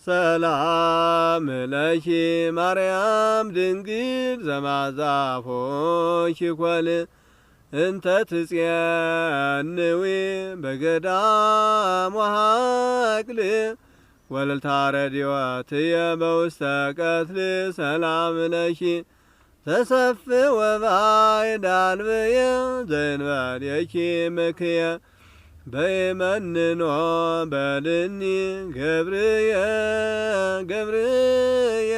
ሰላም ለኪ ማርያም ድንግል ዘማዛፎኪ ኮል እንተ ትጼንዊ በገዳም ወሃቅል ወለልታ ረድኤትየ በውስተ ቀትል ሰላም ለኪ ተሰፍ ወባዕድ አልብየ ዘእንበሌኪ ምክየ በይመንኖ በልኒ ገብርየ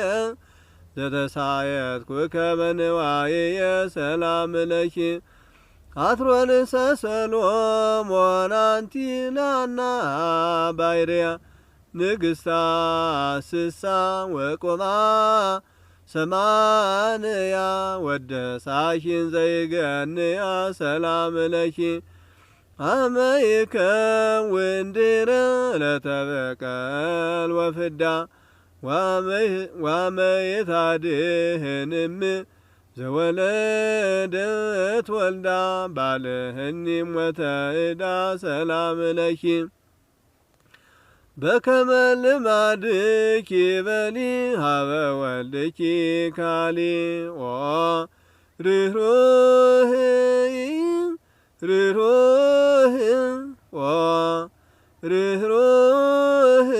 ዘተሳየጥኩከ በንዋየየ ሰላም ለኪ አትሮንሰ ሰሎሞን አንቲ ላና ባይርያ ንግሥታ ስሳ ወቆማ ሰማንያ ወደሳኪን ዘይገንያ ሰላም ለኪ አመይከውን ድኅረ ለተበቀል ወፍዳ ዋመይታድህንም ዘወለደት ወልዳ ባልህኒም ወተዕዳ ሰላም ለኪ በከመ ልማድኪ በሊ ሀበ ወልድኪ ካሊ ርኅሩህ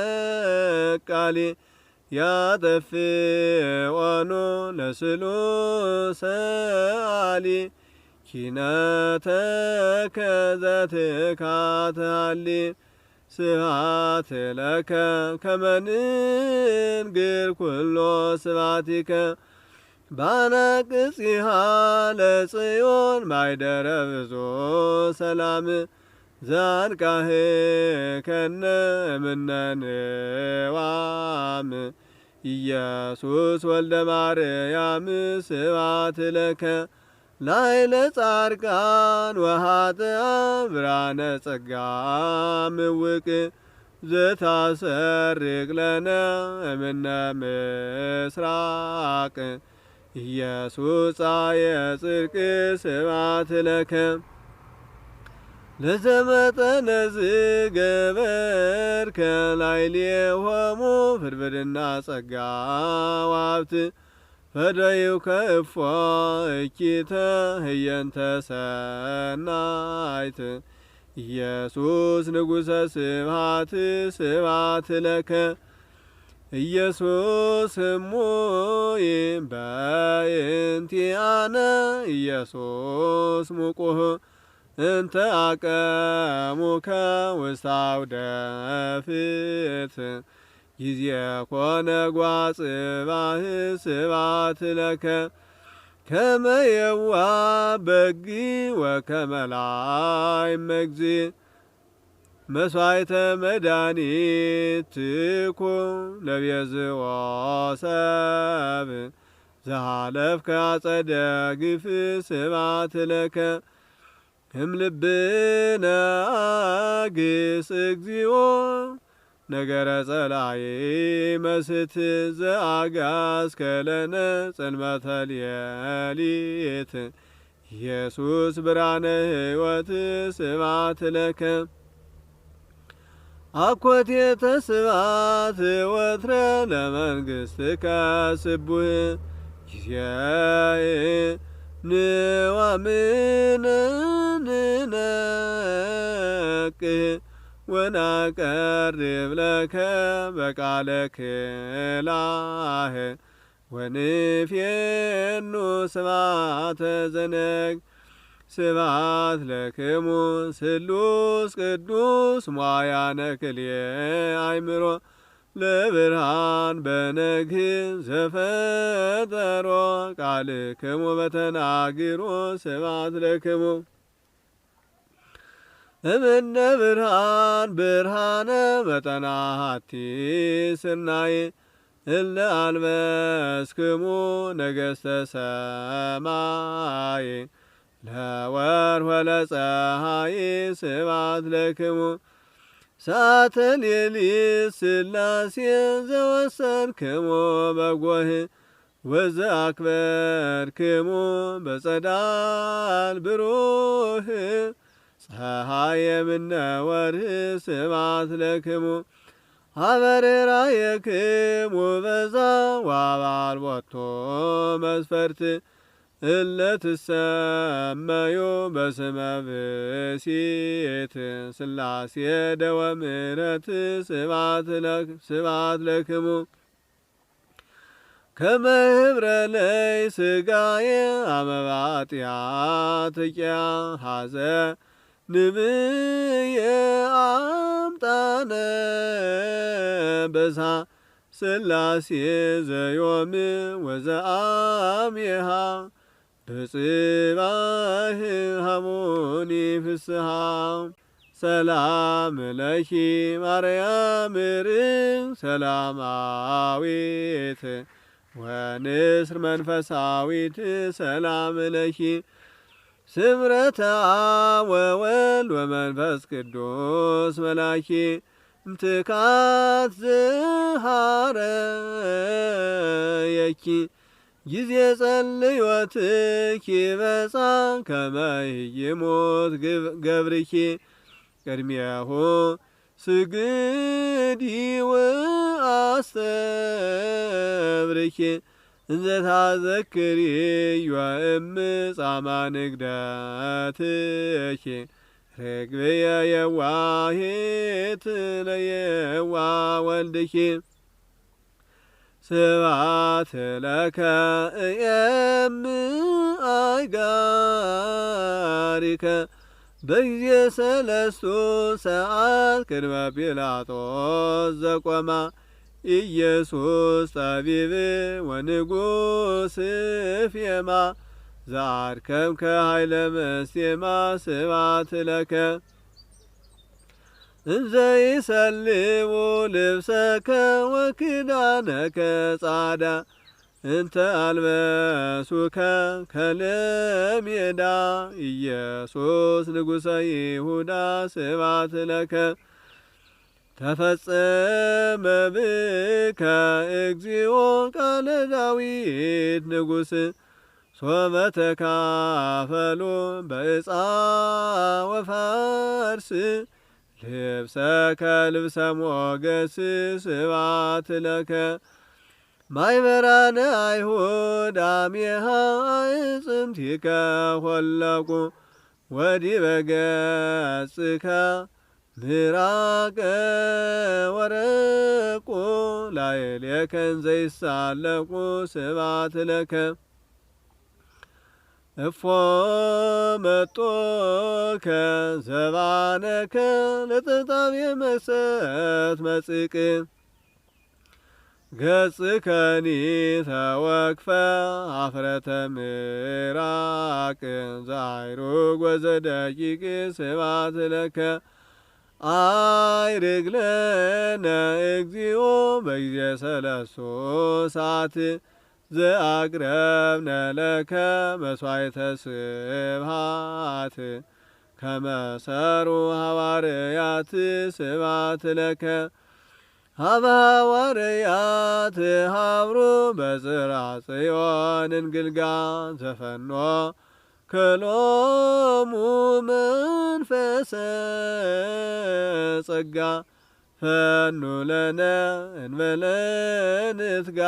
ተበቃሊ ያጠፍኦኑ ለስሉሰ አሊ ኪነተከ ዘትካትሃሊ ስብሐት ለከ ከመ ንንግር ኩሎ ስብሐቲከ ባነቅጽሃ ለጽዮን ማይደረ ብዙ ሰላም ዛንቃህ ከነ እምነንዋም ኢየሱስ ወልደ ማርያም ስብሐት ለከ ላዕለ ጻድቃን ወኃጥኣን ብርሃነ ጸጋ ምውቅ ዘታሰርቅ ለነ እምነ ምስራቅ ኢየሱስ ጻየ ጽድቅ ስብሐት ለከ ለዘመጠነ ዝገበርከ ላዕሌሆሙ ፍድፍድና ጸጋ ወሀብት ፈደዩከ እፎ እኪተ ህየንተ ሰናይት ኢየሱስ ንጉሠ ስብሐት ስብሐት ለከ ኢየሱስ እሙይ በእንቲአነ ኢየሱስ ሙቁህ እንተ አቀሙከ ውስተ አውደ ፍት ጊዜ ኮነ ጓጽባህ ስብሐት ለከ ከመ የዋህ በጊ ወከመ ላዕም እግዚእ መስዋዕተ መድኃኒት ትኩን ለቤዝዎ ሰብእ ዘሃለፍከ አጸደ ግፍ ስብሐት ለከ እምልብነ አግስ እግዚኦ ነገረ ጸላኢ መስት ዘአጋዝከ ለነ ጽልመተ ሌሊት ኢየሱስ ብርሃነ ሕይወት ስብሐት ለከ አኮቴተ ስብሐት ወትረ ለመንግሥትከ ስቡህ ጊዜየ ንዋምነ ንነቅህ ወናቀርብ ለከ በቃለ ክላህ ወንፌኑ ስብሐተ ዘነግ ስብሐት ለክሙ ስሉስ ቅዱስ ሞያነ ክልኤ አእምሮ ለብርሃን በነግህ ዘፈጠሮ ቃልክሙ በተናግሮ ስብሐት ለክሙ እምነ ብርሃን ብርሃነ መጠናሃቲ ስናይ እለ አልበስክሙ ነገሥተ ሰማይ ለወርኅ ወለፀሐይ ስብሐት ለክሙ ሰዓተ ሌሊት ሥላሴ ዘወሰንክሙ በጎህ ወዘአክበርክሙ በጸዳል ብሩህ ፀሐየ እምነ ወርኅ ስብሐት ለክሙ አበርራየክሙ በዛ ወአልቦቱ መስፈርት እለ ትሰመዩ በስመ ብእሲት ሥላሴ ደወ ምሕረት ስብሐት ለክሙ ከመ ህብረ ለይ ሥጋየ አመባጢአት ቂያ ሀዘ ንብየ አምጣነ በዛ ሥላሴ ዘዮም ወዘአምየሃ በጽባህ ሀሙኒ ፍስሃ ሰላም ለኪ ማርያም ርግብ ሰላማዊት ወንስር መንፈሳዊት ሰላም ለኪ ስምረተ አብ ወወልድ ወመንፈስ ቅዱስ መላኪ እምትካት ዝሃረየኪ ጊዜ ጸልዮትኪ በጻ ከመ ይሞት ገብርኪ ቅድሜሁ ስግዲ ወአስተብርኪ እንዘ ታዘክሪ ዮእም ጻማ ንግደትኪ ርግብየ የዋሂት ለየዋ ወልድኪ ስብሐት ለከ እየም አይጋሪከ በጊዜ ሰለስቱ ሰዓት ቅድመ ጲላጦስ ዘቆማ ኢየሱስ ጠቢብ ወንጉስ ፍየማ ዘአድከምከ ኃይለ መስቴማ ስብሐት ለከ እንዘ ይሰልሙ ልብሰከ ወክዳነከ ጻዳ እንተ አልበሱከ ከለሜዳ ኢየሱስ ንጉሠ ይሁዳ ስብሐት ለከ ተፈጸመ ብከ እግዚኦ ቃለ ዳዊት ንጉሥ ሶበ ተካፈሉ በዕፃ ወፋርስ ልብሰከ ልብሰ ሞገስ ስብሐት ለከ ማይበራነ አይሁድ አሜሃ አዕጽምቲከ ኰለቁ ወዲበ ገጽከ ምራቀ ወረቁ ላዕሌከ እንዘ ይሳለቁ ስብሐት ለከ እፎ መጦከ ዘባነከ ለጥብጣብ የመሰት መጽቅ ገጽከኒ ተወክፈ አፍረተ ምራቅ ዛይሩግ ወዘደቂቅ ስብሐት ለከ አይርግ ለነ እግዚኦ በጊዜ ሰለስቱ ሰዓት ዘአቅረብነ ለከ መሥዋዕተ ስብሐት ከመሰሩ ሐዋርያት ስብሐት ለከ ሀበ ሐዋርያት ሀብሩ በጽርሐ ጽዮን እንግልጋ ዘፈኖ ክሎሙ መንፈሰ ጸጋ ፈኑ ለነ እንበለ ንትጋ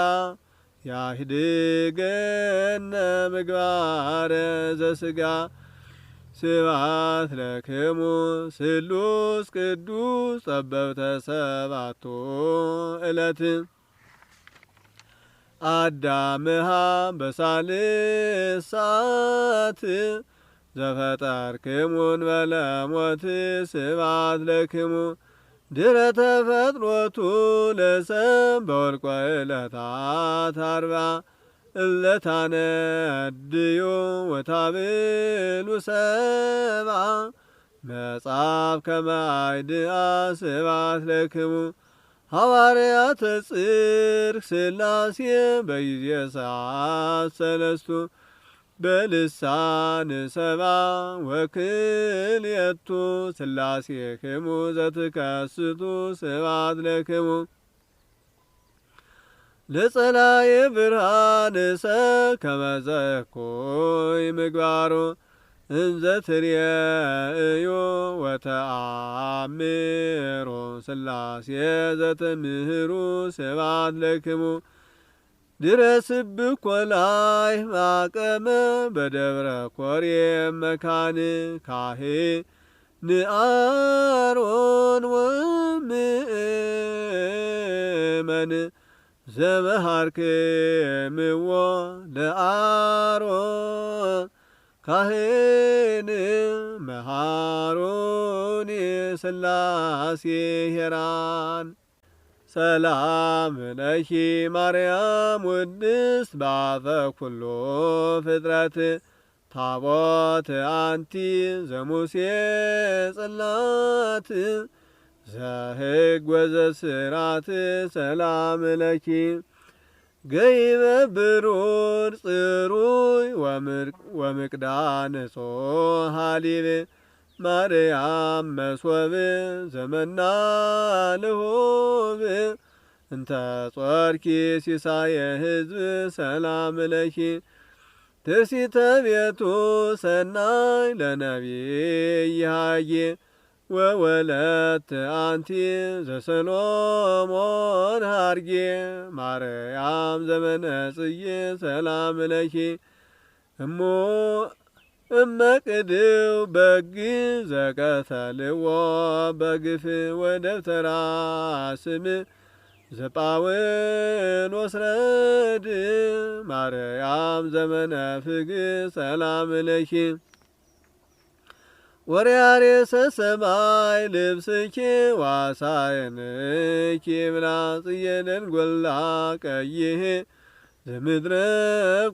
ያህድገነ ምግባረ ዘሥጋ ስብሐት ለክሙ ስሉስ ቅዱስ ጠበብተ ሰባቱ ዕለት አዳምሃ በሳልስ ሰዓት ዘፈጠርክሙን በለሞት ስብሐት ለክሙ ድረ ተፈጥሮቱ ለሰብ በወልቆ ዕለታት አርባ እለታነድዩ ወታብሉ ሰብአ መጽሐፍ ከማይድአ ስብሐት ለክሙ ሐዋርያተ ጽድቅ ሥላሴ በጊዜ ሰዓት ሰለስቱ በልሳን ሰባ ወክልኤቱ ሥላሴክሙ ዘትከስቱ ስብሐት ለክሙ ለጸላየ ብርሃን ሰብ ከመ ዘእኩይ ምግባሩ እንዘ ትሬእዮ ወተአምሮ ሥላሴ ዘተምህሩ ስብሐት ለክሙ ድረስብኮ ላይ ማቀመ በደብረ ኮሬብ መካን ካህን ወምእመን ዘመሃርክምዎ ለአሮን ካህን መሃሮን ሥላሴ ሄራን ሰላም ለኪ ማርያም ውድስት ባፈ ኩሉ ፍጥረት ታቦት አንቲ ዘሙሴ ጽላት ዘሕግ ወዘስራት ሰላም ለኪ ገይበ ብሩር ጽሩይ ወምቅዳን ንጹሕ ሀሊብ ማርያም መሶብ ዘመና ልሁብ እንተ ጾርኪ ሲሳየ ሕዝብ ሰላም ለኪ ትርሲተ ቤቱ ሰናይ ለነቢይ ሃጌ ወወለት አንቲ ዘሰሎሞን ሃርጌ ማርያም ዘመነ ጽጌ ሰላም ለኪ እመቅድው በግ ዘቀተልዎ በግፍ ወደብተራ ስም ዘጳውሎስ ረድ ማርያም ዘመነ ፍግ ሰላም ለኪ ወርያሬሰ ሰማይ ልብስኪ ዋሳየንኪ ምናጽየ ደንጐላ ቀይህ ዘምድረ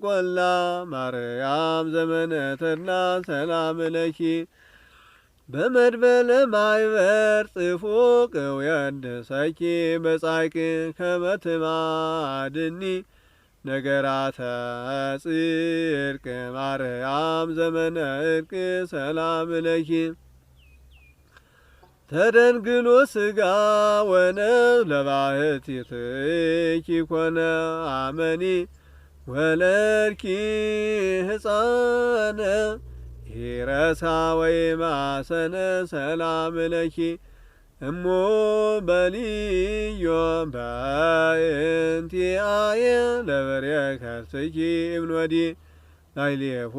ቈላ ማርያም ዘመነ ተድላ ሰላም ለኪ በመድበለ ማይበር ጽፉቅ ወየድሰኪ በጻይቅ ከመ ትማድኒ ነገራተ ጽድቅ ማርያም ዘመነ ዕርቅ ሰላም ለኪ ተደንግሎ ሥጋ ወነፍስ ለባሕቲትኪ ኮነ አመኒ ወለድኪ ሕፃነ ይረሳ ወይማሰነ ሰላም ለኪ እሞ በልዮ በእንቲአየ ለበርየ ከርሥኪ እምኖዲ ላዕሌሁ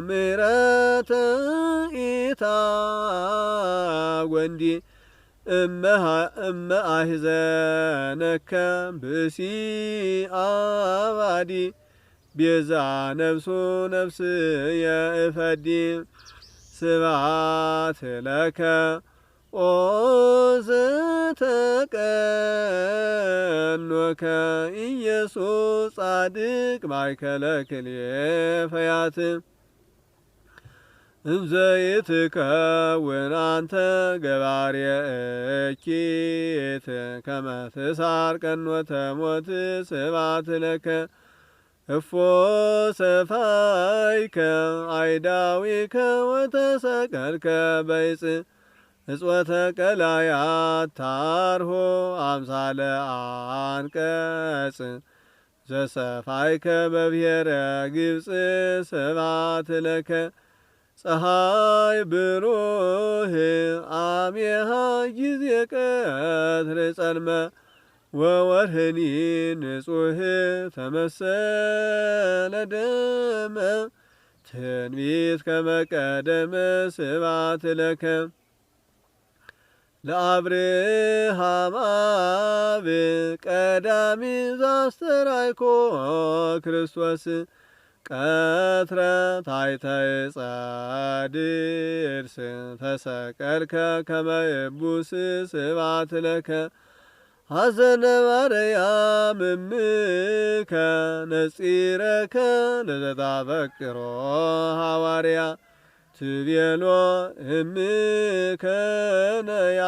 ምሕረተ ኢታጐንዲ እመ አሕዘነከ ብእሲ አባዲ ቤዛ ነፍሱ ነፍስየ እፈዲ ስብሐት ለከ ኦ ዘተቀኖከ ኢየሱስ ጻድቅ ማእከለ ክልኤ ፈያት እንዘ ይትከውን አንተ ገባርየ እኪት ከመ ትሣር ቀኖተ ሞት ስብሐት ለከ እፎ ሰፋይከ አይዳዊከ ወተሰቀልከ በዕፅ እጽወተ ቀላያት ታርሆ አምሳለ አንቀጽ ዘሰፋይከ በብሔረ ግብፅ ስብሐት ለከ ፀሐይ ብሩህ አሜሃ ጊዜ ቀትር ጸልመ ወወርህኒ ንጹሕ ተመሰለ ደመ ትንቢት ከመቀደመ ስብሐት ለከ ለአብርሃም አብ ቀዳሚ ዘአስተርአይኮ ክርስቶስ ቀትረ ታሕተ ዕፀ ድርስ ተሰቀልከ ከመ እቡስ ስብሐት ለከ ሐዘነ ማርያም እምከ ነጺረከ ለዘታፈቅሮ ሐዋርያ ትቤሎ እምከ ነያ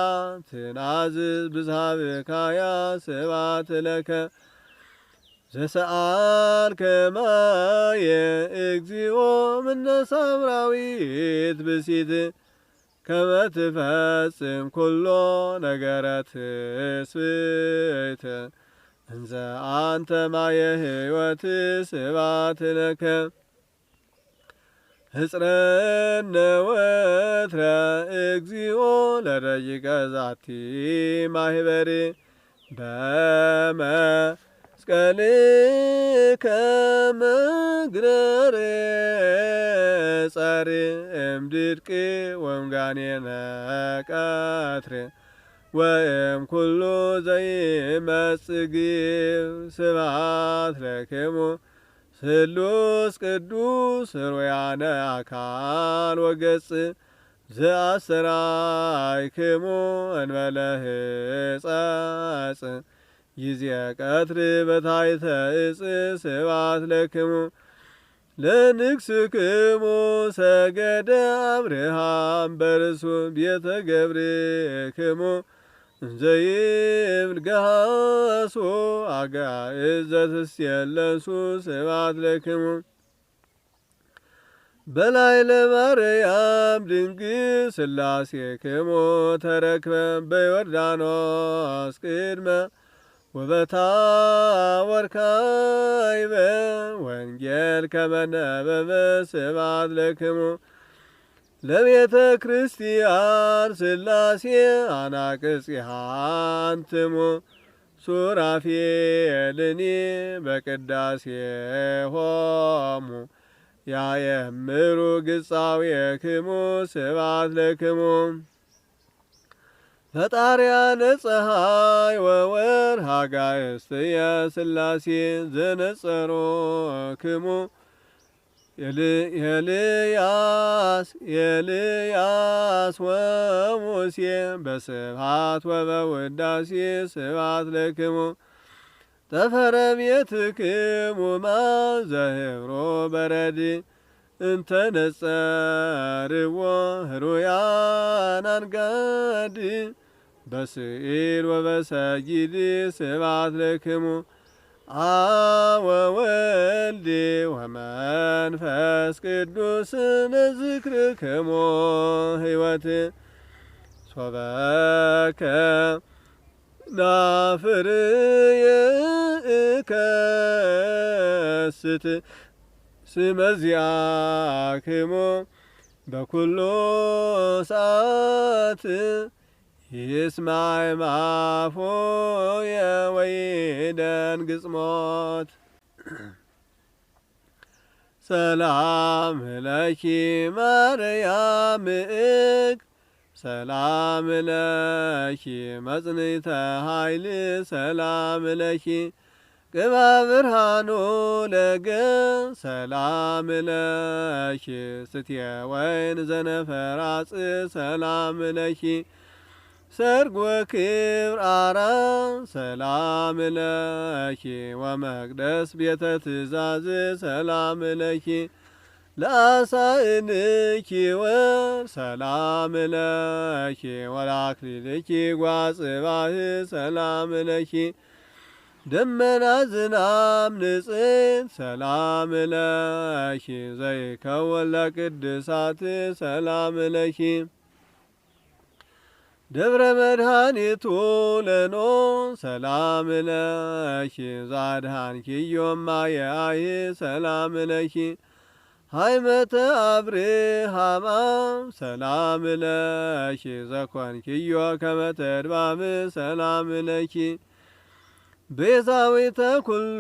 ትናዝዝ ብዝሃብካያ ስብሐት ለከ ዘሰአልከ ማየ እግዚኦ እምነ ሳምራዊት ብእሲት ከመ ትፈጽም ኩሎ ነገረ ትስብእት እንዘ አንተ ማየ ሕይወት ስብሐት ለከ ህጽረነ ወትረ እግዚኦ ለደቂቀ ዛቲ ማህበር በመስቀልከ መግረሬ ጸር እምድድቅ ወምጋኔነ ቀትር ወእም ኩሉ ዘይመጽእ ስብሐት ለክሙ ስሉስ ቅዱስ ሩያነ አካል ወገጽ ዘአሰራይክሙ እንበለ ሕጸጽ ጊዜ ቀትር በታሕተ ዕፅ ስብሐት ለክሙ ለንግሥክሙ ሰገደ አብርሃም በርእሱ ቤተ ገብርክሙ እንዘይብል ገሃሶ አጋዕዝ ዘትሴለሱ ስብሐት ለክሙ በላዕለ ማርያም ድንግል ሥላሴክሙ ተረክበ በዮርዳኖስ ቅድመ ወበታቦር ካዕበ ወንጌል ከመ ነበበ ስብሐት ለክሙ ለቤተ ክርስቲያን ሥላሴ አናቅጽሃ አንትሙ ሱራፌልኒ በቅዳሴሆሙ ያየምሩ ግጻዌክሙ ስብሐት ለክሙ ፈጣርያነ ፀሐይ ወወርኀ አጋእዝትየ ሥላሴ ዘነጸሮክሙ ኤልያስ ወሙሴ በስብሐት ወበውዳሴ ስብሐት ለክሙ ጠፈረ ቤትክሙ ዘህብሮ በረድ እንተ ነጸርዎ ህሩያን አንጋድ በስዕል ወበሰጊድ ስብሐት ለክሙ አብ ወወልድ ወመንፈስ ቅዱስ ለዝክርክሙ ሕይወት ሶበከ ናፍርየእከስት ስመዚአክሙ በኩሉ ሰዓት ይስማዕ ማፎየ ወይደንግጽ ሞት ሰላም ለኪ ማርያም እግ ሰላም ለኪ መጽንዕተ ኃይል ሰላም ለኪ ቅባ ብርሃኑ ለገ ሰላም ለኪ ስትየ ወይን ዘነፈራጽ ሰላም ለኪ ሰርግ ወክብር አራም ሰላም ለኪ ወመቅደስ ቤተ ትእዛዝ ሰላም ለኪ ለአሳእንኪ ወር ሰላም ለኪ ወለአክሊልኪ ጓጽባህ ሰላም ለኪ ደመና ዝናም ንጽሕት ሰላም ለኪ ዘይከወን ለቅድሳት ሰላም ለኪ ደብረ መድኃኒቱ ለኖ ሰላም ለኪ ዛድኃንኪዮ እማየአይ ሰላም ለኪ ሃይመተ አብርሃማ ሰላም ለኪ ዘኮንኪዮ ከመ ተድባብ ሰላም ለኪ ቤዛዊተ ኩሉ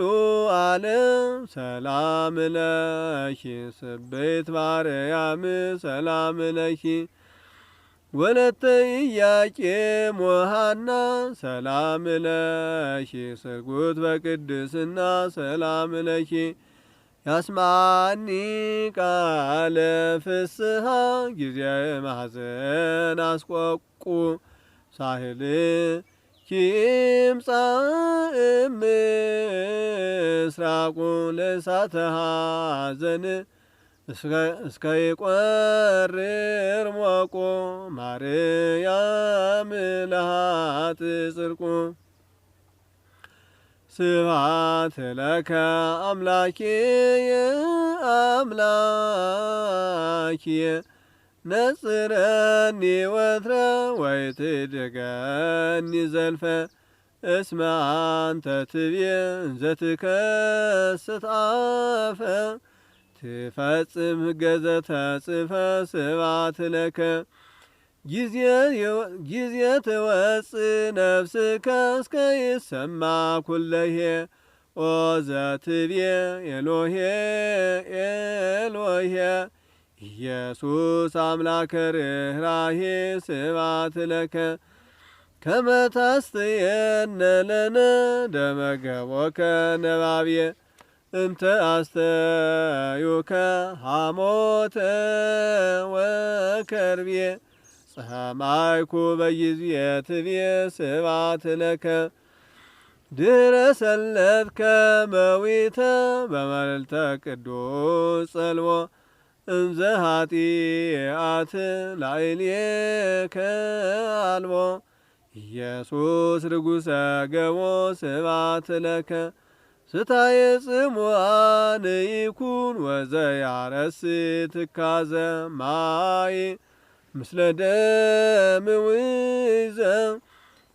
ዓለም ሰላም ለኪ ስብሕት ማርያም ሰላም ለኪ ወለተ ኢያቄም ወሐና ሰላም ለኪ ስርጉት በቅድስና ሰላም ለኪ ያስማኒ ቃለ ፍስሐ ጊዜ ማሕዘን አስቆቁ ሳህል ኪምጻእ ምስራቁ ለእሳተ ሐዘን እስከ ይቈርር ሞቆ ማርያም ለሃጥ ጽድቁ ስብሐት ለከ አምላኪየ አምላኪየ ነጽረኒ ወትረ ወይትድገኒ ዘልፈ እስመ አንተ ትቤ ዘትከስት አፈ ትፈጽም ሕገ ዘተጽፈ ስብሐት ለከ ጊዜ ትወፅእ ነፍስከ እስከ ይሰማ ኩለሄ ኦ ዘትቤ ኤሎሄ ኤሎሄ ኢየሱስ አምላከ ርኅራኄ ስብሐት ለከ ከመ ታስተየነ ለነ ደመ ገቦከ ነባብየ እንተ አስተዩከ ሐሞተ ወከርቤ ጸማይኩ በጊዜ ትቤ ስብሐት ለከ ድኅረ ሰለትከ መዊተ በመልዕልተ ቅዱስ ጸልዎ እንዘ ኃጢአት ላዕሌከ አልቦ ኢየሱስ ርጉሰ ገቦ ስብሐት ለከ ስታየ ጽሙዓን ይኩን ወዘያረስ ትካዘ ማይ ምስለ ደም ውእዘ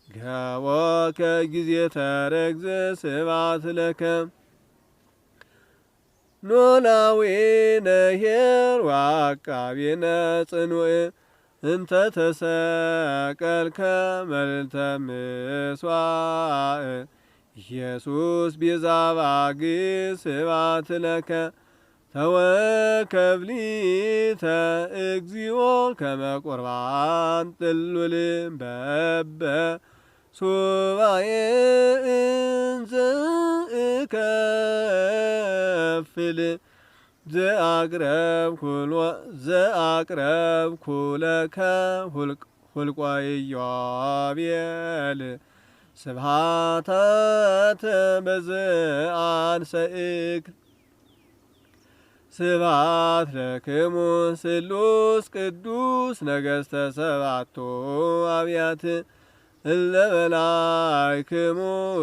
ገቦከ ጊዜ ተረግዘ ስብሐት ለከ ኖላዊነ ኄር ወዐቃቤነ ጽኑዕ እንተ ተሰቀልከ መልዕልተ ምሥዋዕ ኢየሱስ ቤዛ ባግዕ ስብሐት ለከ ተወከብ ሊተ እግዚኦ ከመ ቁርባን ጥሉል በበ ሱባኤ እንዘ እከፍል ዘአቅረብኩ ለከ ሁልቆ ኢዮቤል ስብሐተ በዘአንሰእክ ስብሐት ለክሙ ስሉስ ቅዱስ ነገሥተ ሰባቱ አብያት እለ በላዕክሙ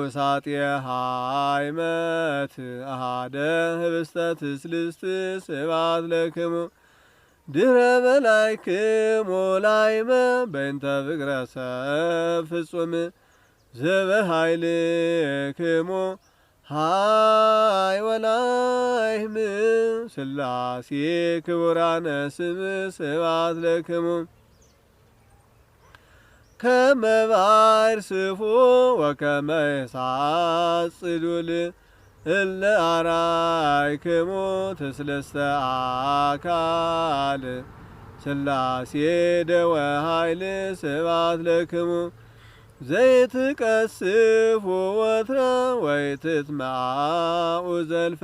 እሳጤ ሃይመት አሐደ ህብስተ ትስልስት ስብሐት ለክሙ ድኅረ በላዕክሙ ላዕመ በእንተ ፍቅረ ሰብ ፍጹም ዘበኃይልክሙ ሃይ ወላይህም ሥላሴ ክቡራነ ስም ስብሐት ለክሙ ከመ ባሕር ስፉ ወከመ እሳት ጽሉል እለ አርአይክሙ ትስልስተ አካል ሥላሴ ደወ ኃይል ስብሐት ለክሙ ዘይትቀስፉ ወትረ ወይትትመዓኡ ዘልፈ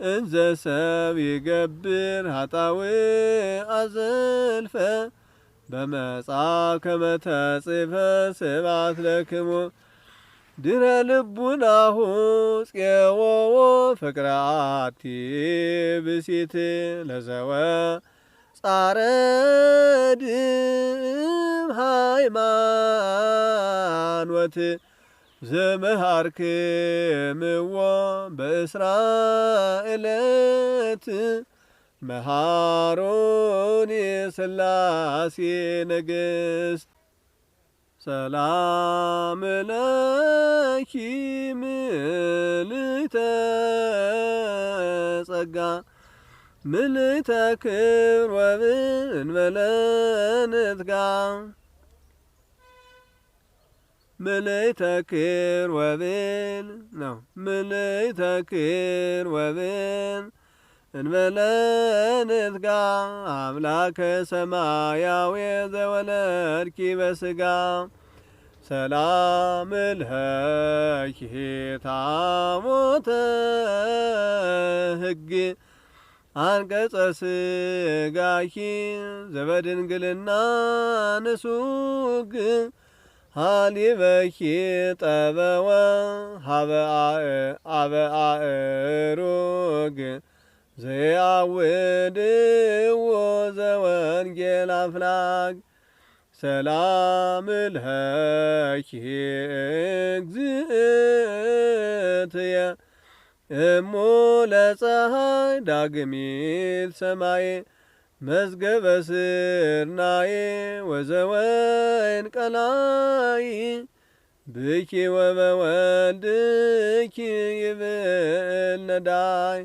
እንዘ ሰብ ይገብር ኃጣውእ አዘልፈ በመጽሐፍ ከመ ተጽሕፈ ስብሐት ለክሙ ድኅረ ልቡናሁ ጽየወዎ ፍቅረ አሐቲ ብእሲት ለዘወ ጻረድም ሃይማኖት ዘመሃርክምዎ በእስራኤለት መሃሮን ሥላሴ ነገሥት ሰላም ለኪ ምልዕተ ጸጋ ምልዕተ ክብር ወእንበለ ንትጋ ምልዕተ ክብር ወብን ነው ምልዕተ ክብር ወብን እንበለ ንትጋ አምላከ ሰማያዊ ዘወለድኪ በሥጋ ሰላም ለኪ ታቦተ ሕግ አንቀጸ ሥጋኪ ዘበድንግልና ንሱግ ሃሊበኪ ጠበወ ሀበ አእሩግ ዘያውድዎ ዘወንጌል አፍላግ ሰላም ለኪ እግዝእትየ እሙ ለፀሐይ ዳግሚት ሰማይ መዝገበ ስርናዬ ወዘወይን ቀላይ ብኪ ወበወልድኪ ይብል ነዳይ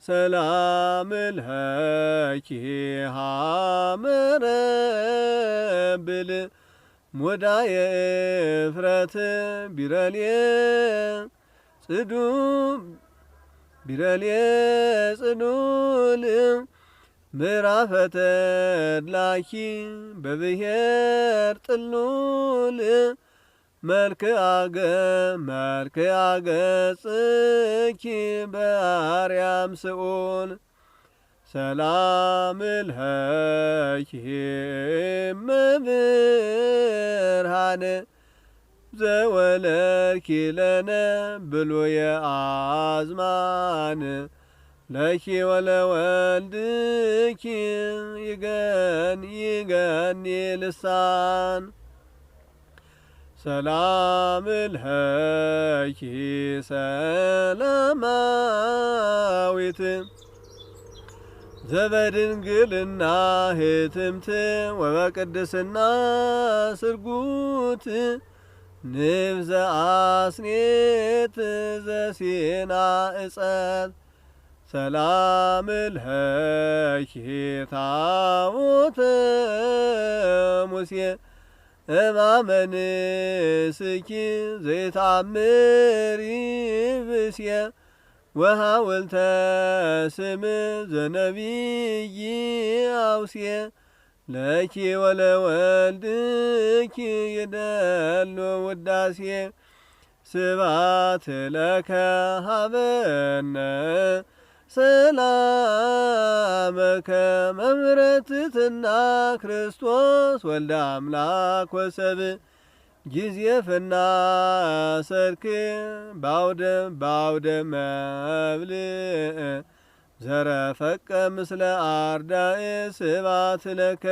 ሰላም ለኪ ሐመረ ብል ሞዳየ እፍረት ቢረልየ ጽዱል ምዕራፈ ተድላኪ በብሔር ጥሉል መልክአ ገጽኪ በአርያም ስኡል ሰላም ለኪ እመብርሃን ዘወለድኪ ለነ ብሉየ አዝማን ለኪ ወለወልድኪ ይገኒ ልሳን ሰላም ለኪ ሰላማዊት ዘበድንግልና ህትምት ወበቅድስና ስርጉት ንብዘ አስኔት ዘሲና እጸት ሰላም ለኪ ታቦተ ሙሴ እማመንስኪ ዘይታምሪ ብስየ ወሃውልተ ስም ዘነቢይ አውስየ ለኪ ወለወልድኪ ይደሉ ውዳሴ ስብሐት ለከ ሀበነ ሰላመከ መምረትትና ክርስቶስ ወልደ አምላክ ወሰብ ጊዜ ፍና ሰርክ ባውደ መብልዕ ዘረፈቀ ምስለ አርዳእ ስብሐት ለከ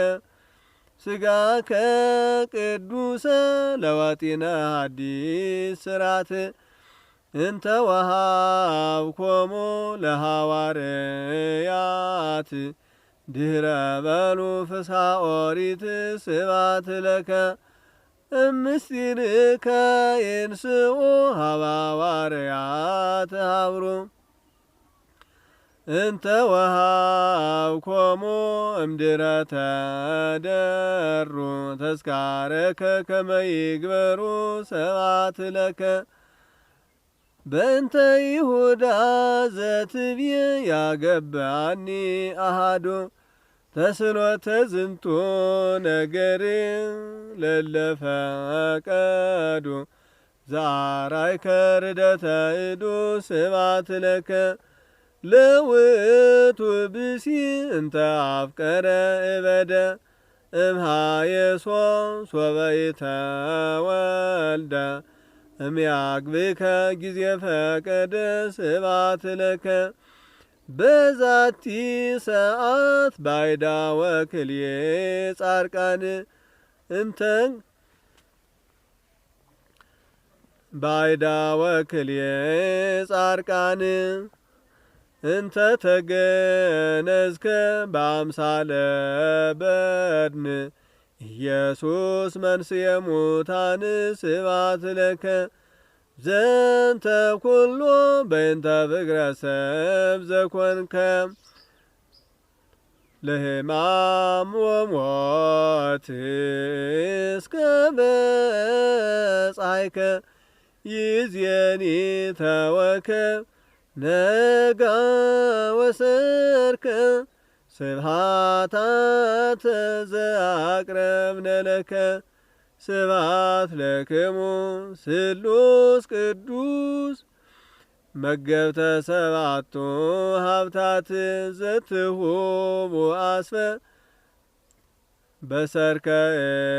ስጋከ ቅዱሰ ለዋጢነ ሐዲስ ስራት እንተ ወሃብኮሙ ለሐዋርያት ድህረ በሉ ፍስሐ ኦሪት ስብሐት ለከ እምስጢርከ ይንስኡ ሐዋርያት ሀብሩ እንተ ወሃብኮሙ እምድረ ተደሩ ተስካረከ ከመ ይግበሩ ስብሐት ለከ በእንተ ይሁዳ ዘትብየ ያገባኒ አሃዱ ተስኖተ ዝንቱ ነገር ለለፈቀዱ ዛራይከ ርደተ እዱ ስብሐት ለከ ለውእቱ ብሲ እንተ አፍቀረ እበደ እምሃየሶ ሶበ ይተወልደ እምያግብከ ጊዜ ፈቀደ ስብሐት ለከ በዛቲ ሰዓት ባይዳ ወክልየ ጻርቃን እንተን ባይዳ ወክልየ ጻርቃን እንተ ተገነዝከ በአምሳለ በድን ኢየሱስ መንሥየ ሙታን ስብሐት ለከ ዘንተ ኩሎ በእንተ ፍቅረ ሰብ ዘኮንከ ለሕማም ወሞት እስከ በጻሕከ ይእዜኒ ተወከብ ነጋ ወሰርከ ስብሐታት ዘአቅረብነ ለከ ስብሐት ለክሙ ስሉስ ቅዱስ መገብተ ሰባቱ ሀብታት ዘትሁቡ አስፈ በሰርከ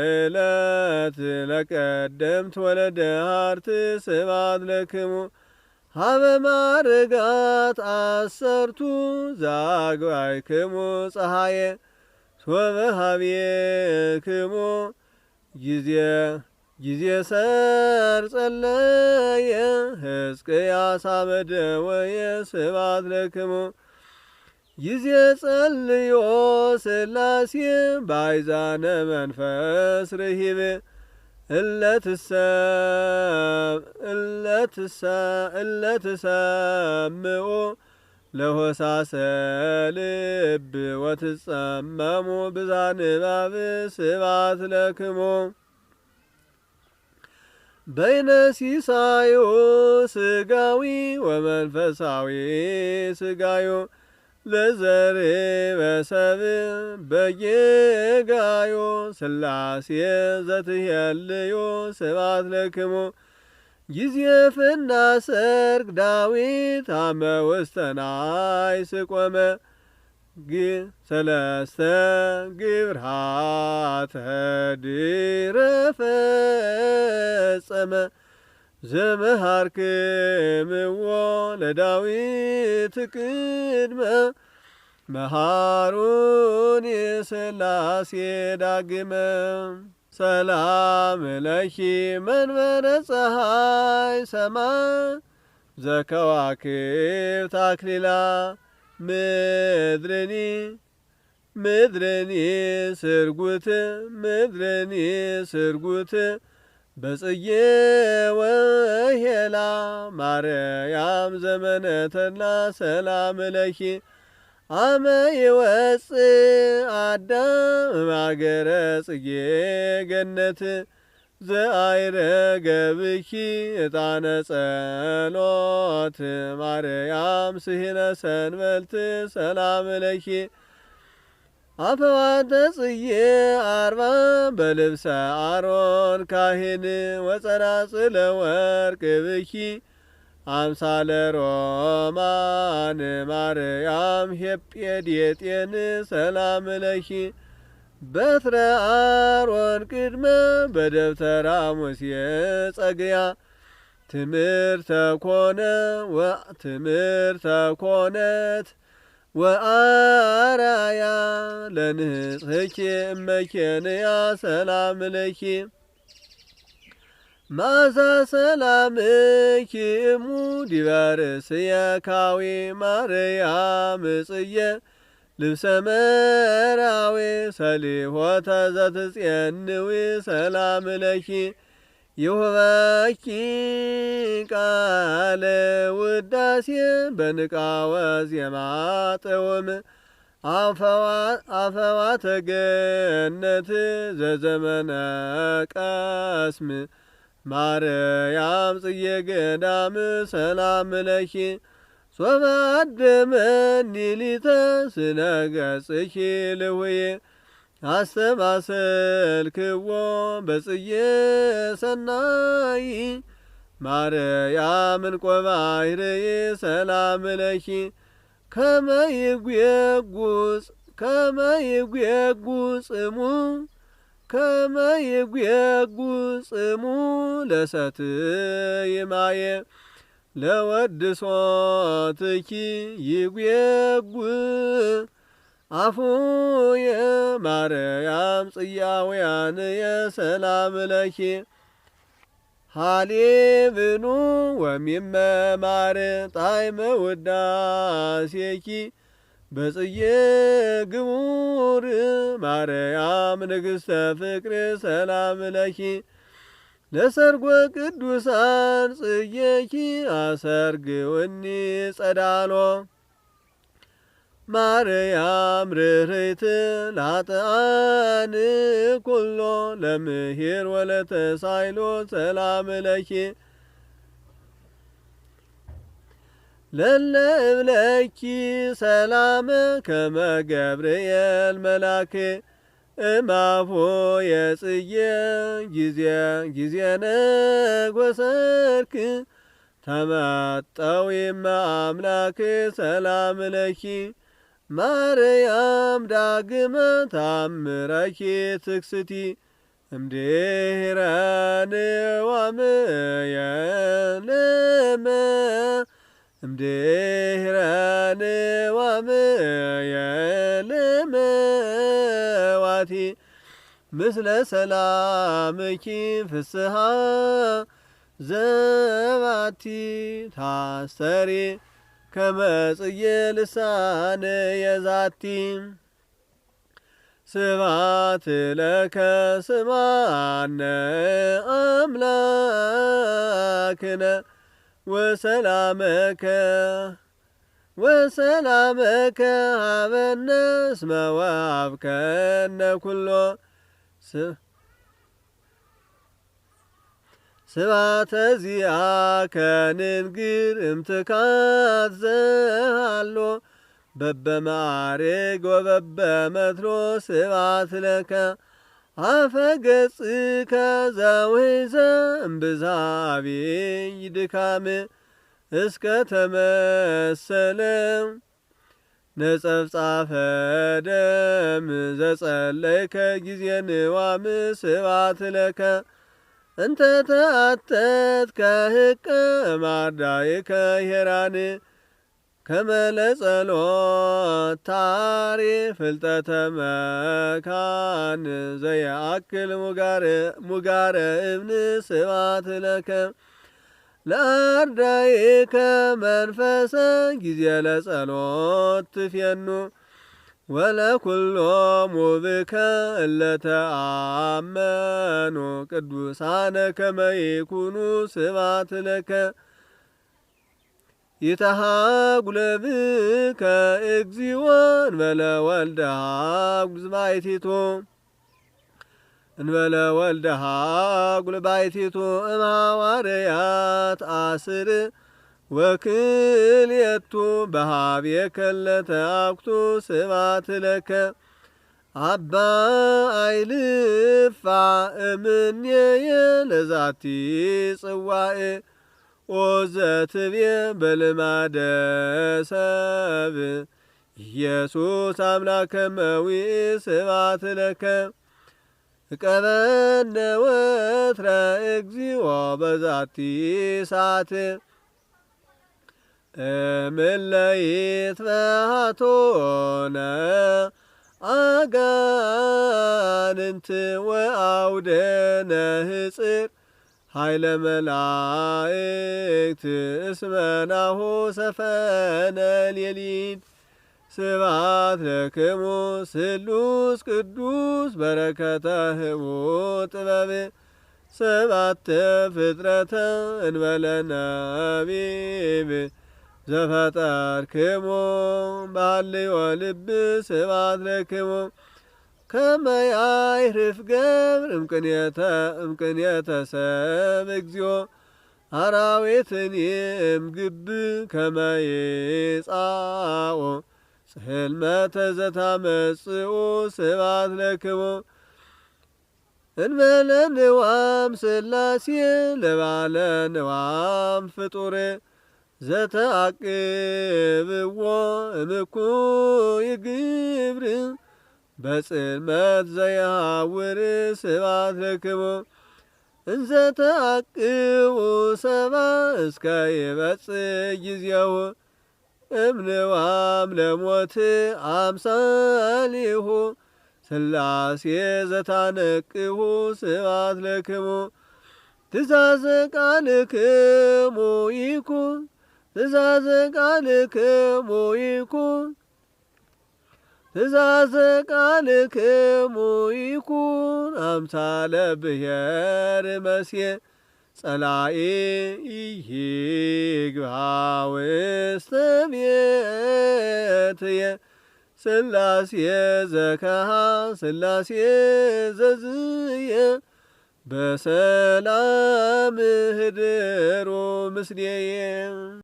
ዕለት ለቀደምት ወለደሃርት ስብሐት ለክሙ ሀበ ማርጋት አሰርቱ ዛግባይክሙ ፀሐየ ሶበ ሀቤክሙ ጊዜ ሰርጸለየ ሕዝቅያስ አመደወየ ስብሐት ለክሙ ጊዜ ጸልዮ ሥላሴ ባይዛነ መንፈስ ርሂብ እለትሰምዑ ለሆሳሰ ልብ ወትጸመሙ ብዛንባብ ስብሐት ለክሙ በይነ ሲሳዮ ስጋዊ ወመንፈሳዊ ስጋዮ ለዘር በሰብ በጌጋዮ ሥላሴ ዘትሄልዮ ስብሐት ለክሙ ጊዜ ፍና ሰርግ ዳዊት አመ ውስተ ናይ ስቆመ ሰለስተ ግብርሃተ ድኅረ ፈጸመ ዘመሃርክምዎ ለዳዊት ቅድመ መሃሩን ሥላሴ ዳግመ ሰላም ለኪ መንበረ ፀሐይ ሰማይ ዘከዋክብት አክሊላ ምድርኒ ስርጉት በጽጌ ወሄላ ማርያም ዘመነ ተድላ ሰላም ለኪ አመ ይወፅእ አዳም እምአገረ ጽጌ ገነት ዘአይረገ ብኪ ዕጣነ ጸሎት ማርያም ስሂነ ሰንበልት ሰላም ለኪ አፈዋተ ጽዬ አርባ በልብሰ አሮን ካህን ወጸናጽለ ወርቅ ብኪ አምሳለ ሮማን ማርያም ሄጴዴጤን ሰላም ለኪ በትረ አሮን ቅድመ በደብተራ ሙሴ ጸግያ ትምህርተ ኮነት ወአራያ ለንጽሕኪ እመኬንያ ሰላም ለኪ ማዛ ሰላምኪ እሙ ዲበ ርእስየ ካዊ ማርያም ጽየ ልብሰ መራዊ ሰሊሆተ ዘትጼንዊ ሰላም ለኪ ይሁበኪ ቃለ ውዳሴ በንቃወ ዜማ ጥዑም አፈዋተ ገነት ዘዘመነ ቀስም ማርያም ጽጌ ገዳም ሰላም ለኪ ሶበ አደመኒ ሊተ ስነ ገጽኪ ልውዬ አስተማሰልክዎ በጽጌ ሰናይ ማርያም እንቆ ባሕርይ ሰላም ለኪ ከመ ይጉየጉጽሙ ለሰትይ ማየ ለወድሶትኪ ይጉየጉ አፉየ ማርያም ጽያውያን የሰላም ለኪ ሃሌብኑ ወሚመ ማር ጣዕመ ውዳሴኪ በጽዬ ግሙር ማርያም ንግሥተ ፍቅር ሰላም ለኪ ለሰርጎ ቅዱሳን ጽጌኪ አሰርግውኒ ጸዳሎ ማርያም ርኅርይት ላጥአን ኩሎ ለምሄር ወለተሳይሎ ሰላም ለኪ ለለ እብለኪ ሰላም ከመ ገብርኤል መላክ እማፎ የጽዬ ጊዜ ነጐሰርክ ተመጠዊመ አምላክ ሰላም ለኪ ማርያም ዳግመ ታምረኪ ትክስቲ እምድኅረ ንዋምየለመዋቲ ምስለ ሰላምኪ ፍስሃ ዘባቲ ታስተሪ ከመ ጽጌ ልሳነ የዛቲ ስብሐት ለከ ስብሐነ አምላክነ ወሰላመከ ወሰላመከ ሀበነ እስመ ወሀብከነ ኩሎ ስብሐተ ዚአከ ንንግር እምትካት ዘሃሎ በበማዕርግ ወበበመትሮ ስብሐት ለከ አፈ ገጽከ ዘውሕዘ እምብዝሃ ዐቢይ ድካም እስከ ተመሰለ ነጸፍጻፈ ደም ዘጸለይከ ጊዜ ንዋም ስብሐት ለከ እንተ ተአተትከ ህቀ ማርዳይከ ሄራን ከመ ለጸሎት ታሪፍ ፍልጠተ መካን ዘየአክል ሙጋረ እብን ስብሐት ለከ ለአርዳኢከ መንፈሰ ጊዜ ለጸሎት ትፌኑ ወለኩሎሙ ብከ እለ ተአመኑ ቅዱሳነ ከመ ይኩኑ ስብሐት ለከ ይትሃጉለ ብከ እግዚኦ እንበለ ወልደ ሀጉል ባሕቲቱ እንበለ ወልደ ሀጉል ባሕቲቱ እምሐዋርያት አስር ወክልኤቱ በኀቤከ ለተአኩቱ ስብሐት ለከ አባ አይልፋ እምኔየ ለዛቲ ጽዋዕ ኦዘትቤ በልማደ ሰብ ኢየሱስ አምላከ እመዊዕ ስብሐት ለከ እቀበነ ወትረ እግዚኦ በዛቲ ሰዓት እምእለ ይትበሃቶነ አጋንንት ወአውደ ነህጽር ኃይለ መላእክት እስመ ናሁ ሰፈነ ሌሊት ስብሐት ለክሙ ስሉስ ቅዱስ በረከተ ህቡ ጥበብ ሰባተ ፍጥረተ እንበለ ነቢብ ዘፈጠርክሙ በሃልዮ ልብ ስብሐት ለክሙ ከመ ያዕርፍ ገብር እምቅንየተ ሰብ እግዚኦ አራዊትኒ እምግብ ከመ ይጻኦ ጽሕልመተ ዘታመጽኡ ስብሐት ለክሙ እንበለ ንዋም ሥላሴ ለባለ ንዋም ፍጡር ዘተአቅብዎ እምኩይ ግብር በጽልመት ዘየሐውር ስብሐት ለክሙ እንዘ ተአቅቡ ሰብአ እስከ ይበጽሕ ጊዜሁ እምንዋም ለሞት አምሳሊሁ ሥላሴ ዘታነቅሁ ስብሐት ለክሙ ትእዛዘ ቃልክሙ ይኩን ትእዛዘ ቃልክሙ ይኩን ትእዛዘ ቃልክሙ ይኩን አምሳለ ብሔር መሲሕ ጸላኢ ይግባ ውስተ ቤትየ ሥላሴ ዘከሃ ሥላሴ ዘዝየ በሰላም ህድሩ ምስሌየ